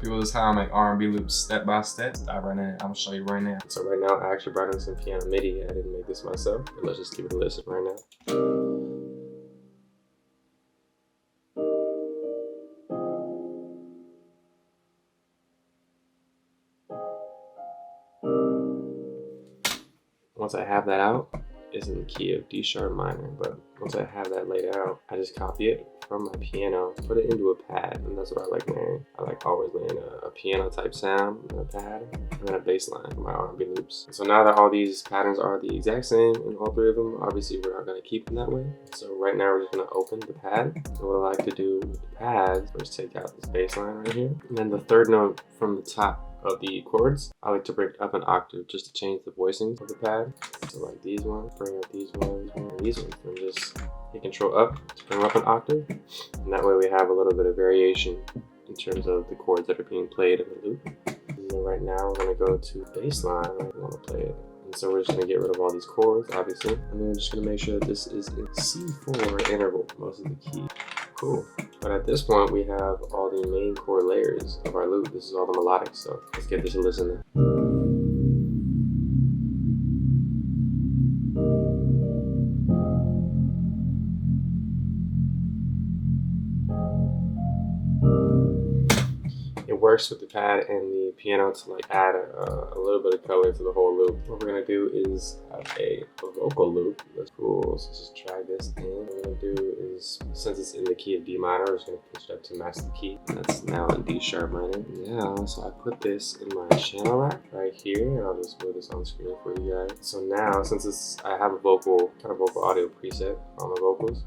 people, this is how I make R&B loops step by step. Dive right in it. I'm gonna show you right now. So right now, I actually brought in some piano MIDI. I didn't make this myself, but let's just give it a listen right now. Once I have that out, it's in the key of D sharp minor, but once I have that laid out, I just copy it from my piano, put it into a pad, and that's what I like layering. I like always layering a piano type sound and a pad, and then a bass line for my R&B loops. So now that all these patterns are the exact same in all three of them, obviously we're not gonna keep them that way. So right now we're just gonna open the pad. And what I like to do with the pad, first take out this bass line right here, and then the third note from the top of the chords, I like to bring up an octave just to change the voicings of the pad. So like these ones, bring up these ones, and these ones, and just hit Control up to bring up an octave. And that way we have a little bit of variation in terms of the chords that are being played in the loop. And then right now we're gonna go to bass line. I want to play it. And so we're just gonna get rid of all these chords, obviously. And then we're just gonna make sure that this is in C4 interval, most of the key. Cool. But at this point, we have all the main chord layers of our loop. This is all the melodics, so let's get this a listen. It works with the pad and the piano to like add a little bit of color to the whole loop. What we're gonna do is have a vocal loop. That's cool. So just drag this in. What we're gonna do is, since it's in the key of D minor, we're just gonna pitch it up to match the key. And that's now in D sharp minor. Now, so I put this in my channel rack right here, and I'll just move this on the screen for you guys. So now, since I have a vocal audio preset on the vocals.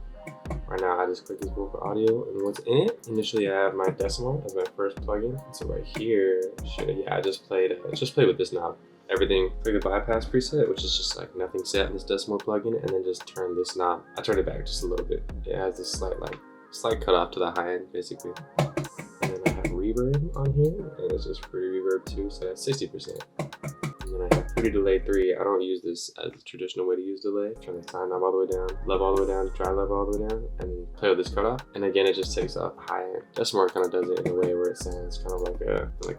Right now, I just click this vocal audio, and what's in it? Initially, I have my decimal as my first plugin. So right here, I just played with this knob. Everything through the bypass preset, which is just like nothing set in this decimal plugin, and then just turn this knob. I turned it back just a little bit. It has this slight cutoff to the high end, basically. And then I have reverb on here, and it's just free reverb too, so that's 60%. And then I have pretty delay 3. I don't use this as the traditional way to use delay. Turn the time knob all the way down, level all the way down, dry level all the way down, and play with this cutoff. And again, it just takes off high end. Decimal kind of does it in a way where it sounds kind of like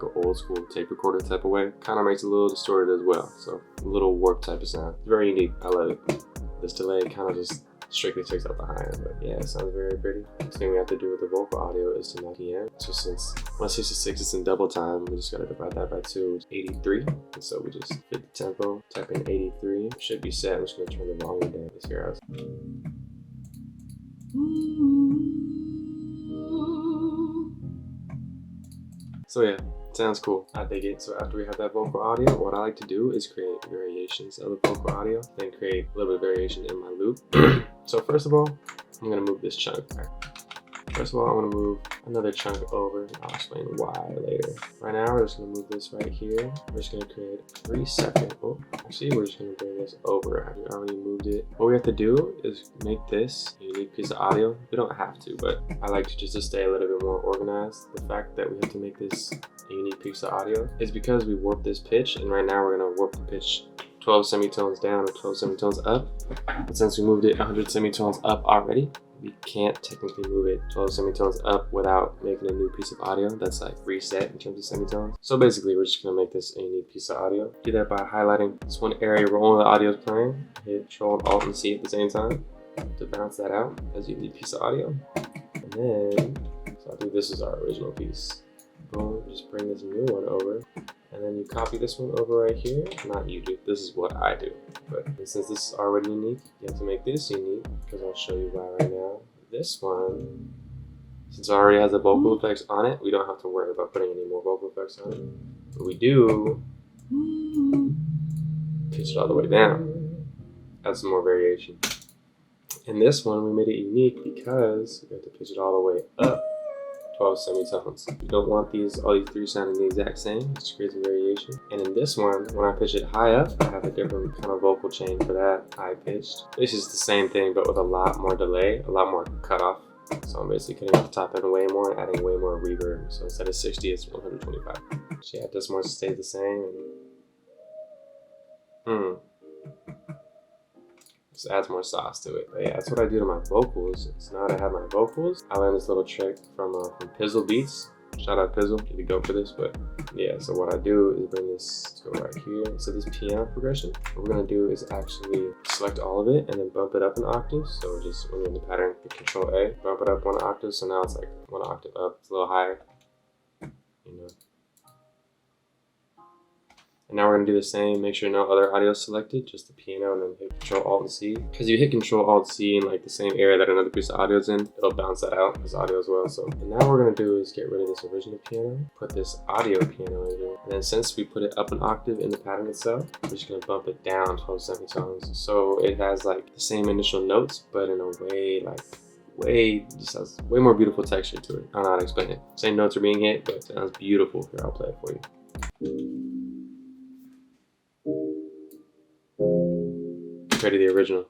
an old school tape recorder type of way. Kind of makes it a little distorted as well. So a little warped type of sound. It's very unique. I love it. This delay kind of just strictly takes out the high end, but yeah, it sounds very pretty. The thing we have to do with the vocal audio is to match PM. So since 166 is in double time, we just gotta divide that by 2, which is 83. And so we just hit the tempo, type in 83. It should be set. I'm just gonna turn the volume down. Let's hear us. So yeah, sounds cool. I dig it. So after we have that vocal audio, what I like to do is create variations of the vocal audio, then create a little bit of variation in my loop. So first of all, I'm gonna move this chunk. First of all, I'm gonna move another chunk over. I'll explain why later. Right now, we're just gonna move this right here. We're just gonna create a 3-second. Oh, actually, we're just gonna bring this over. I already moved it. What we have to do is make this a unique piece of audio. We don't have to, but I like to just to stay a little bit more organized. The fact that we have to make this a unique piece of audio is because we warped this pitch, and right now we're gonna warp the pitch 12 semitones down or 12 semitones up. But since we moved it 100 semitones up already, we can't technically move it 12 semitones up without making a new piece of audio that's like reset in terms of semitones. So basically, we're just gonna make this a unique piece of audio. Do that by highlighting this one area where only the audio is playing. Hit Control, Alt, and C at the same time to bounce that out as a unique piece of audio. And then, so I think this is our original piece. Boom, just bring this new one over. And then you copy this one over right here. Not you do, this is what I do. But since this is already unique, you have to make this unique, because I'll show you why right now. This one, since it already has the vocal effects on it, we don't have to worry about putting any more vocal effects on it. But we do pitch it all the way down. Add some more variation. In this one, we made it unique because we have to pitch it all the way up 12 semitones. You don't want all these 3 sounding the exact same, just create some variation. And in this one, when I pitch it high up, I have a different kind of vocal chain for that, high pitched. This is the same thing, but with a lot more delay, a lot more cutoff. So I'm basically cutting off the top end way more and adding way more reverb. So instead of 60, it's 125. So yeah, this more stays the same. Just adds more sauce to it. But yeah, that's what I do to my vocals. So now that I have my vocals, I learned this little trick from Pizzle Beats. Shout out Pizzle, you could go for this, but yeah, so what I do is bring this, let's go right here. So this piano progression, what we're gonna do is actually select all of it and then bump it up an octave. So just when you're in the pattern, hit Control A, bump it up 1 octave. So now it's like 1 octave up, it's a little higher, you know. And now we're gonna do the same, make sure no other audio is selected, just the piano, and then hit Control Alt and C. Because you hit Control Alt C in like the same area that another piece of audio is in, it'll bounce that out as audio as well. So, and now what we're gonna do is get rid of this original piano, put this audio piano in here. And then since we put it up an octave in the pattern itself, we're just gonna bump it down 12 semitones. So it has like the same initial notes, but in a way like, just has way more beautiful texture to it. I don't know how to explain it. Same notes are being hit, but it sounds beautiful. Here, I'll play it for you. Compared to the original.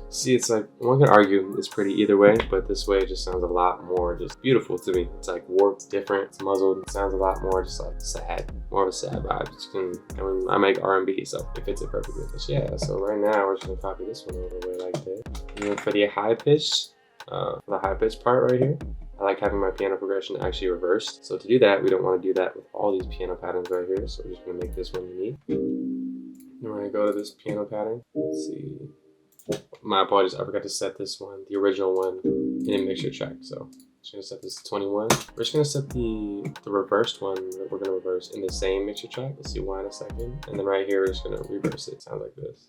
See, it's like, one can argue it's pretty either way, but this way it just sounds a lot more just beautiful to me. It's like warped, it's different, it's muzzled, it sounds a lot more just like sad, more of a sad vibe. I mean, I make R&B, so it fits it perfectly. But yeah, so right now we're just gonna copy this one over way like that. And then for the high pitch, the high pitch part right here, I like having my piano progression actually reversed. So to do that, we don't want to do that with all these piano patterns right here. So we're just going to make this one unique. Then we're going to go to this piano pattern. Let's see. My apologies, I forgot to set this one, the original one, in a mixture track. So I'm just going to set this to 21. We're just going to set the reversed one that we're going to reverse in the same mixture track. Let's see why in a second. And then right here, we're just going to reverse it. Sounds like this.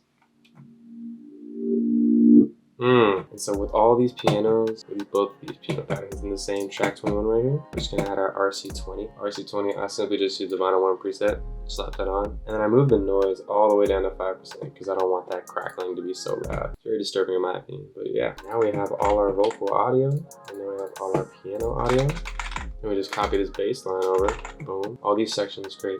And so with all these pianos, with both these piano patterns in the same track 21 right here, we're just gonna add our RC20. RC20, I simply just use the Vinyl 1 preset, slap that on, and then I move the noise all the way down to 5% because I don't want that crackling to be so loud. It's very disturbing in my opinion, but yeah. Now we have all our vocal audio, and then we have all our piano audio. And we just copy this bass line over, boom. All these sections create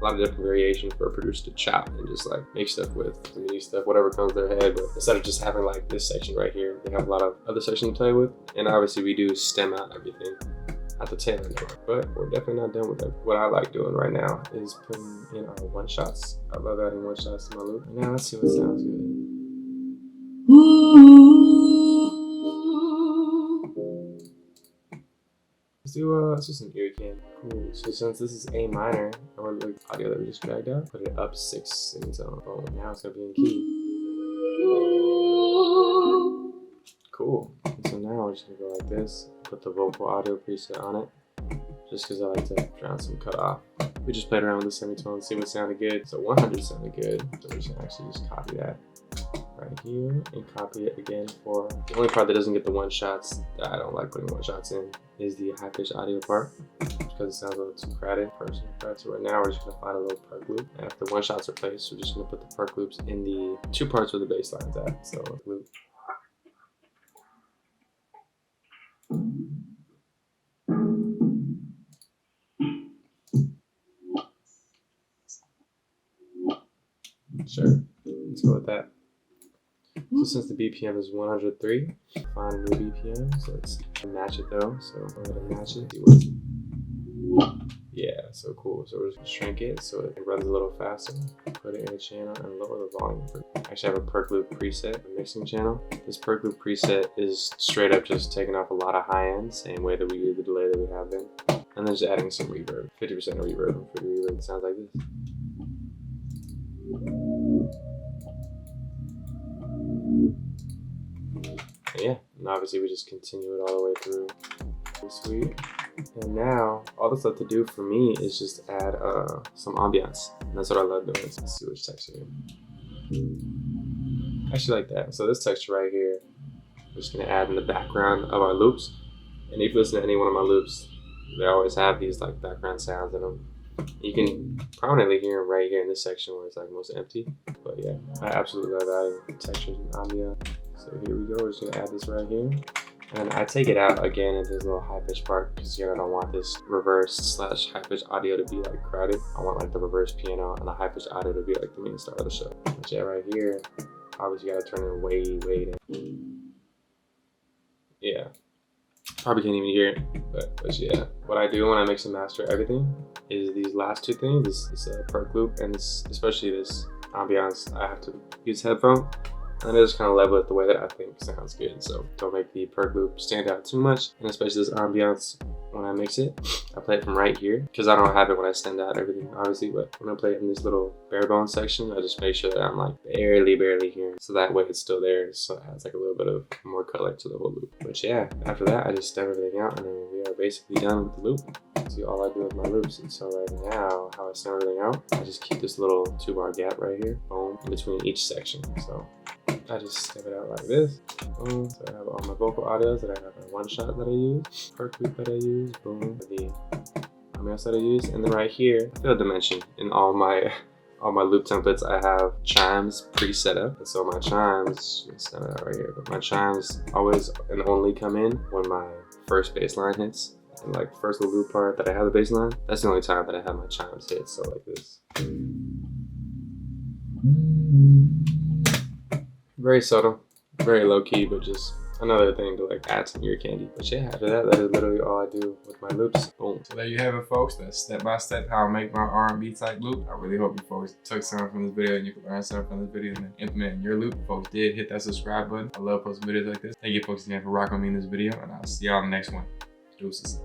a lot of different variation for a producer to chop and just like make stuff with, MIDI stuff, whatever comes to their head. But instead of just having like this section right here, they have a lot of other sections to play with. And obviously we do stem out everything at the tail end of it. But we're definitely not done with that. What I like doing right now is putting in our one shots. I love adding one shots to my loop. Now let's see what sounds good. Let's do some ear cam. Cool. So since this is A minor, or the audio that we just dragged out, put it up 6 semitone. Oh, now it's gonna be in key. Cool. And so now we're just gonna go like this. Put the vocal audio preset on it, just because I like to drown some cut off. We just played around with the semitones, see what sounded good. So 100 sounded good. So we're just gonna actually just copy that right here and copy it again for the only part that doesn't get the one shots that I don't like putting one shots in is the high pitch audio part because it sounds a little too crowded. So right now we're just gonna find a little perk loop, and after one shots are placed, we're just gonna put the perk loops in the 2 parts where the bass line's at. So loop. Sure, let's go with that. So since the BPM is 103, find a new BPM. So let's match it though. So go ahead and match it. Yeah, so cool. So we're just gonna shrink it so it runs a little faster. Put it in a channel and lower the volume. I actually have a perk loop preset, a mixing channel. This perk loop preset is straight up just taking off a lot of high end, same way that we use the delay that we have been. And then just adding some reverb, 50% reverb. And for the reverb, it sounds like this. And yeah, and obviously we just continue it all the way through. Sweet. And now all that's left to do for me is just add some ambiance. And that's what I love doing. Let's see which texture. I actually like that. So this texture right here, we're just gonna add in the background of our loops. And if you listen to any one of my loops, they always have these like background sounds in them. You can prominently hear them right here in this section where it's like most empty. But yeah, I absolutely love adding textures and ambiance. So here we go, we're just gonna add this right here. And I take it out again in this little high pitch part because I don't want this reverse / high pitch audio to be like crowded. I want like the reverse piano and the high pitch audio to be like the main star of the show. But yeah, right here, obviously you gotta turn it way down. Yeah, probably can't even hear it, but yeah. What I do when I mix and master everything is these last 2 things, this perk loop and this, especially this ambiance, I have to use headphone. And I just kind of level it the way that I think sounds good. So don't make the perc loop stand out too much, and especially this ambiance when I mix it. I play it from right here because I don't have it when I send out everything, obviously, but when I play it in this little bare bones section, I just make sure that I'm like barely hearing, so that way it's still there, so it adds like a little bit of more color to the whole loop. But yeah, after that, I just stem everything out, and then we are basically done with the loop. See, all I do with my loops. And so right now, how I stem everything out, I just keep this little 2-bar gap right here, boom, in between each section. So I just step it out like this, boom. So I have all my vocal audios that I have a one shot that I use, perc loop that I use, boom, the ambiance that I use, and then right here, I failed to mention in all my loop templates, I have chimes pre-set up. And so my chimes, let's stem it out right here, but my chimes always and only come in when my first bass line hits. And like first little loop part that I have the bass line, that's the only time that I have my chimes hit. So like this. Very subtle, very low key, but just another thing to like add some ear candy. But yeah, after that, that is literally all I do with my loops. Boom. So there you have it, folks. That's step by step how I make my R&B type loop. I really hope you folks took something from this video and you could learn something from this video and then implement in your loop. If folks did, hit that subscribe button. I love posting videos like this. Thank you folks again for rocking with me in this video, and I'll see y'all in the next one. Deuces.